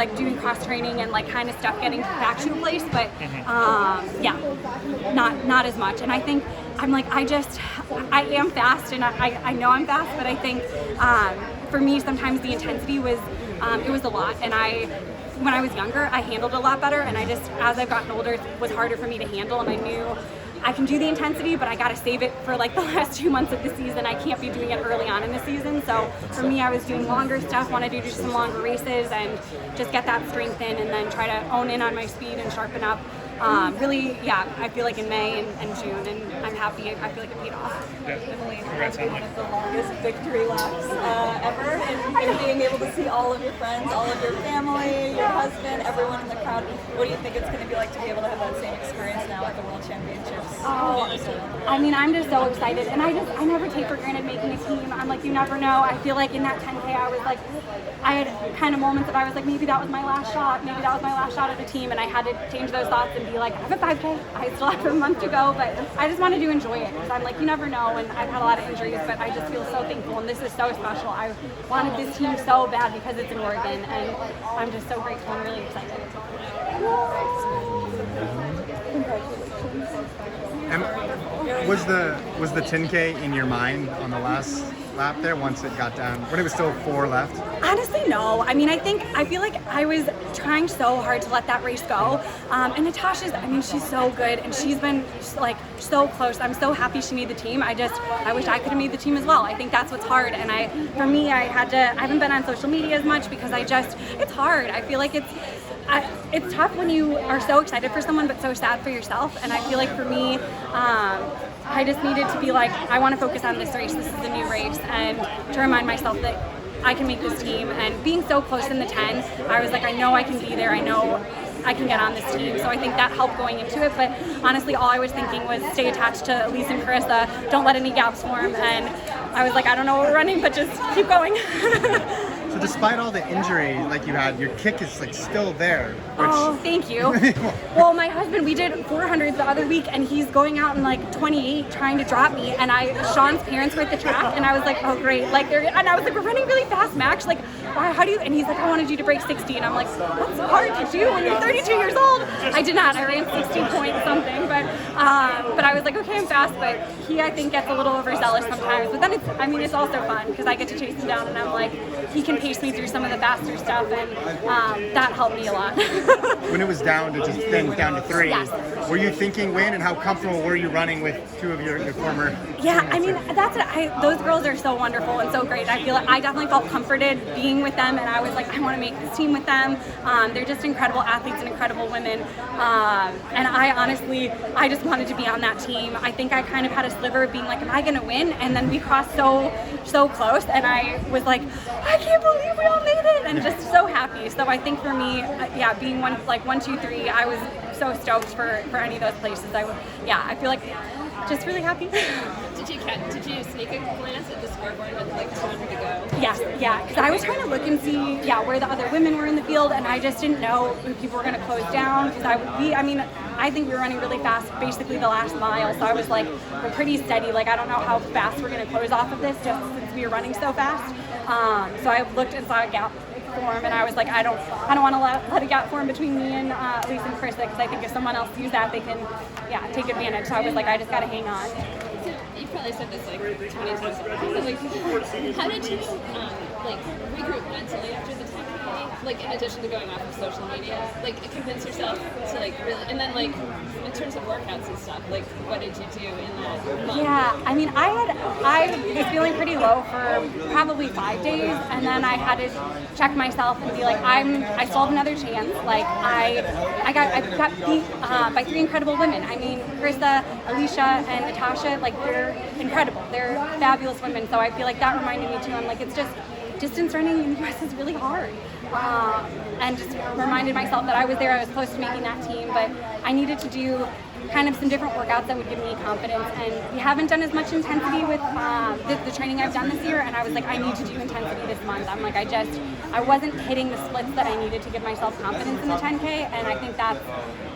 like doing cross training and like kind of stuff getting back to a place, but yeah, not as much. And I think I'm like, I am fast, and I know I'm fast, but I think for me sometimes the intensity was it was a lot, and when I was younger I handled it a lot better, and I just, as I've gotten older, it was harder for me to handle, and I knew I can do the intensity, but I got to save it for like the last 2 months of the season. I can't be doing it early on in the season. So for me, I was doing longer stuff, wanted to do some longer races and just get that strength in, and then try to own in on my speed and sharpen up. Really, yeah, I feel like in May and June, and I'm happy. I feel like it paid off. Definitely. It's been one of the longest victory laps ever, and being able to see all of your friends, all of your family, your husband, everyone in the crowd. What do you think it's going to be like to be able to have that same experience now at the World Championships? Oh, I mean, I'm just so excited, and I never take for granted making a team. I'm like, you never know. I feel like in that 10K, I was like, I had kind of moments of I was like, maybe that was my last shot, maybe that was my last shot of the team, and I had to change those thoughts and be like, I have a 5K, I still have a month to go, but I just wanted to enjoy it, because I'm like, you never know, and I've had a lot of injuries, but I just feel so thankful, and this is so special. I wanted this team so bad because it's in Oregon, and I'm just so grateful and really excited. And was the 10K in your mind on the last lap there once it got down, when it was still 4 left? Honestly, no. I mean, I feel like I was trying so hard to let that race go. And Natasha's, I mean, she's so good, and she's been like so close. I'm so happy she made the team. I wish I could have made the team as well. I think that's what's hard. And for me, I haven't been on social media as much because it's hard. I feel like it's tough when you are so excited for someone but so sad for yourself, and I feel like for me, I just needed to be like, I want to focus on this race. This is a new race, and to remind myself that I can make this team. And being so close in the 10, I was like, I know I can be there. I know I can get on this team. So I think that helped going into it. But honestly, all I was thinking was stay attached to Elise and Carissa. Don't let any gaps form. And I was like, I don't know what we're running, but just keep going. So despite all the injury like you had, your kick is like still there. Oh, thank you. Well, my husband, we did 400s the other week, and he's going out in like 28 trying to drop me, and Sean's parents were at the track, and I was like, oh great, and I was like, we're running really fast, Max, like, why, how do you, and he's like, I wanted you to break 60, and I'm like, that's hard to do when you're 32 years old. I did not, I ran 60 point something, but I was like, okay, I'm fast, but he, I think, gets a little overzealous sometimes, but then it's also fun, because I get to chase him down, and I'm like, he can pace me through some of the faster stuff, and that helped me a lot. When it was down to down to 3, yes. Were you thinking win, and how comfortable were you running with 2 of your former? Yeah, I mean, those girls are so wonderful and so great. I feel like I definitely felt comforted being with them, and I was like, I want to make this team with them. They're just incredible athletes and incredible women, and I just wanted to be on that team. I think I kind of had a sliver of being like, am I going to win? And then we crossed so close, and I was like, I can't believe we all made it, and just so happy. So I think for me, being 1, 2, 3, I was so stoked for any of those places. I feel like just really happy. Did you sneak a glance at the scoreboard with like 200 to go? Yes, yeah, because I was trying to look and see, where the other women were in the field, and I just didn't know if people were going to close down, because I think we were running really fast basically the last mile, so I was like, we're pretty steady, like I don't know how fast we're going to close off of this just since we were running so fast. So I looked and saw a gap form, and I was like, I don't want to let a gap form between me and Elise and Carissa, because I think if someone else sees that, they can take advantage. So I was like, I just got to hang on. So you've probably said this like 20 times, but like, how did you regroup mentally after the 10K? Like, in addition to going off of social media, like convince yourself to like really, and then like in terms of workouts and stuff, like what did you do in that month? Yeah, I mean, I was feeling pretty low for probably 5 days, and then I had to check myself and be like, I still have another chance. Like I got beat by 3 incredible women. I mean, Carissa, Alicia, and Natasha, like they're incredible. They're fabulous women. So I feel like that reminded me too. I'm like, it's just distance running in the US is really hard. And just reminded myself that I was there, I was close to making that team, but I needed to do kind of some different workouts that would give me confidence. And we haven't done as much intensity with the training I've done this year, and I was like, I need to do intensity this month. I'm like, I wasn't hitting the splits that I needed to give myself confidence in the 10K, and I think that's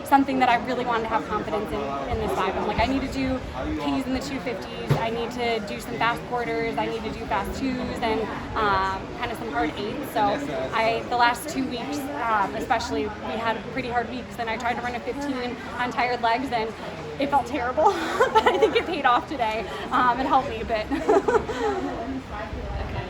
something that I really wanted to have confidence in this 5. I'm like, I need to do Ks in the 250s, I need to do some fast quarters, I need to do fast 2s, and kind of some hard 8s. So the last 2 weeks, especially, we had pretty hard weeks, and I tried to run a 15 on tired legs, and it felt terrible, but I think it paid off today. It helped me a bit. Okay.